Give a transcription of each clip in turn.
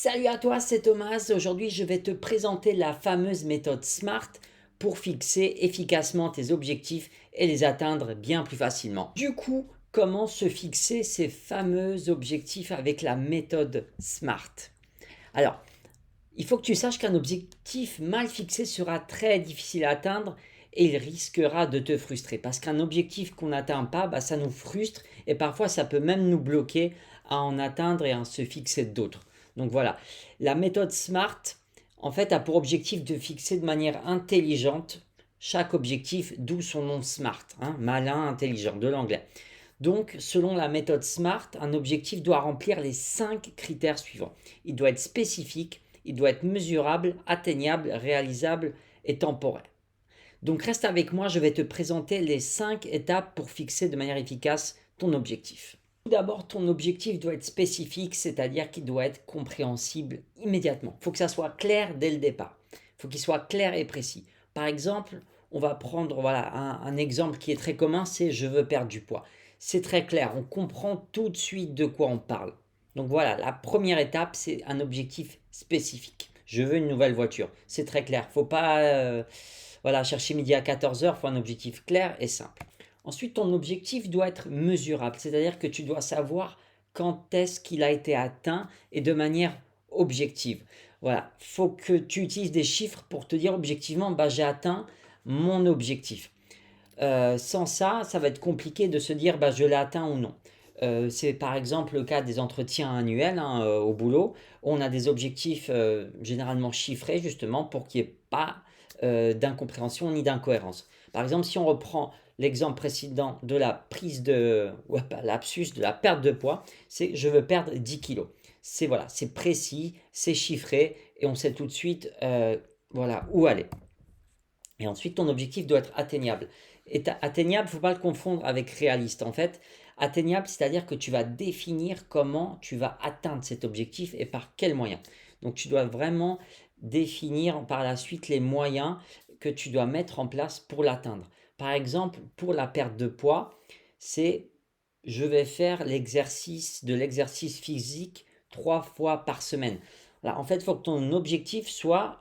Salut à toi, c'est Thomas. Aujourd'hui, je vais te présenter la fameuse méthode SMART pour fixer efficacement tes objectifs et les atteindre bien plus facilement. Du coup, comment se fixer ces fameux objectifs avec la méthode SMART? Alors, il faut que tu saches qu'un objectif mal fixé sera très difficile à atteindre et il risquera de te frustrer. Parce qu'un objectif qu'on n'atteint pas, ça nous frustre et parfois ça peut même nous bloquer à en atteindre et à se fixer d'autres. Donc voilà, la méthode SMART, en fait, a pour objectif de fixer de manière intelligente chaque objectif, d'où son nom SMART, hein, malin, intelligent, de l'anglais. Donc, selon la méthode SMART, un objectif doit remplir les 5 critères suivants. Il doit être spécifique, il doit être mesurable, atteignable, réalisable et temporel. Donc reste avec moi, je vais te présenter les 5 étapes pour fixer de manière efficace ton objectif. Tout d'abord, ton objectif doit être spécifique, c'est-à-dire qu'il doit être compréhensible immédiatement. Il faut que ça soit clair dès le départ. Il faut qu'il soit clair et précis. Par exemple, on va prendre un exemple qui est très commun, c'est je veux perdre du poids. C'est très clair, on comprend tout de suite de quoi on parle. Donc voilà, la première étape, c'est un objectif spécifique. Je veux une nouvelle voiture. C'est très clair. Il ne faut pas chercher midi à 14 heures. Il faut un objectif clair et simple. Ensuite, ton objectif doit être mesurable. C'est-à-dire que tu dois savoir quand est-ce qu'il a été atteint et de manière objective. Voilà, il faut que tu utilises des chiffres pour te dire objectivement, j'ai atteint mon objectif. Sans ça, ça va être compliqué de se dire je l'ai atteint ou non. C'est par exemple le cas des entretiens annuels au boulot. On a des objectifs généralement chiffrés justement pour qu'il n'y ait pas d'incompréhension ni d'incohérence. Par exemple, si on reprend l'exemple précédent de la prise de, lapsus, de la perte de poids, c'est je veux perdre 10 kilos. C'est précis, c'est chiffré et on sait tout de suite où aller. Et ensuite, ton objectif doit être atteignable. Et atteignable, il ne faut pas le confondre avec réaliste. En fait, atteignable, c'est-à-dire que tu vas définir comment tu vas atteindre cet objectif et par quels moyens. Donc, tu dois vraiment définir par la suite les moyens que tu dois mettre en place pour l'atteindre. Par exemple, pour la perte de poids, c'est je vais faire l'exercice physique 3 fois par semaine. En fait, il faut que ton objectif soit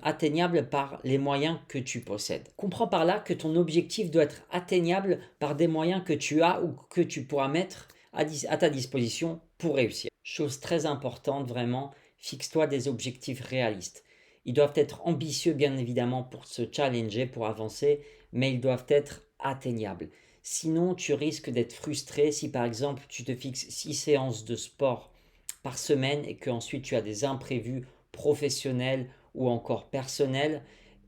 atteignable par les moyens que tu possèdes. Comprends par là que ton objectif doit être atteignable par des moyens que tu as ou que tu pourras mettre à ta disposition pour réussir. Chose très importante, vraiment, fixe-toi des objectifs réalistes. Ils doivent être ambitieux, bien évidemment, pour se challenger, pour avancer, mais ils doivent être atteignables. Sinon, tu risques d'être frustré si, par exemple, tu te fixes 6 séances de sport par semaine et que ensuite tu as des imprévus professionnels ou encore personnels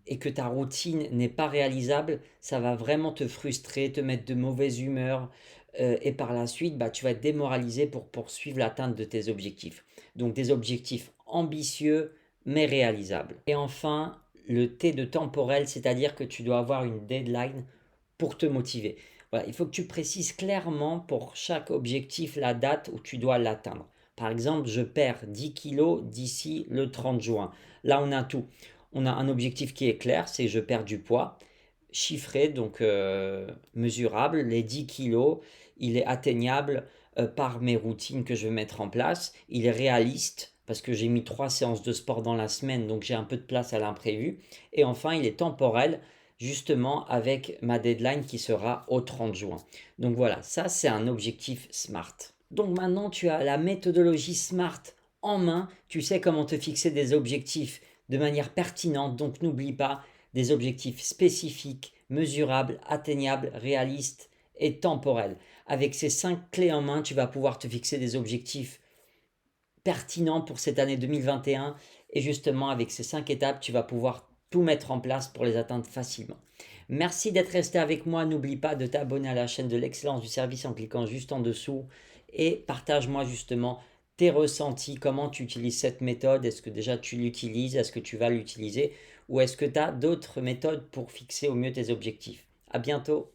et que ta routine n'est pas réalisable, ça va vraiment te frustrer, te mettre de mauvaise humeur et par la suite, tu vas être démoralisé pour poursuivre l'atteinte de tes objectifs. Donc des objectifs ambitieux mais réalisables. Et enfin, le T de temporel, c'est-à-dire que tu dois avoir une deadline pour te motiver. Voilà, il faut que tu précises clairement pour chaque objectif la date où tu dois l'atteindre. Par exemple, je perds 10 kilos d'ici le 30 juin. Là, on a tout. On a un objectif qui est clair, c'est je perds du poids, chiffré, donc mesurable. Les 10 kilos, il est atteignable par mes routines que je vais mettre en place. Il est réaliste parce que j'ai mis 3 séances de sport dans la semaine, donc j'ai un peu de place à l'imprévu. Et enfin, il est temporel, justement avec ma deadline qui sera au 30 juin. Donc voilà, ça c'est un objectif SMART. Donc maintenant tu as la méthodologie SMART en main, tu sais comment te fixer des objectifs de manière pertinente, donc n'oublie pas des objectifs spécifiques, mesurables, atteignables, réalistes et temporels. Avec ces 5 clés en main, tu vas pouvoir te fixer des objectifs pertinents pour cette année 2021 et justement avec ces 5 étapes, tu vas pouvoir tout mettre en place pour les atteindre facilement. Merci d'être resté avec moi. N'oublie pas de t'abonner à la chaîne de l'excellence du service en cliquant juste en dessous et partage-moi justement tes ressentis, comment tu utilises cette méthode. Est-ce que déjà tu l'utilises? Est-ce que tu vas l'utiliser? Ou est-ce que tu as d'autres méthodes pour fixer au mieux tes objectifs? À bientôt.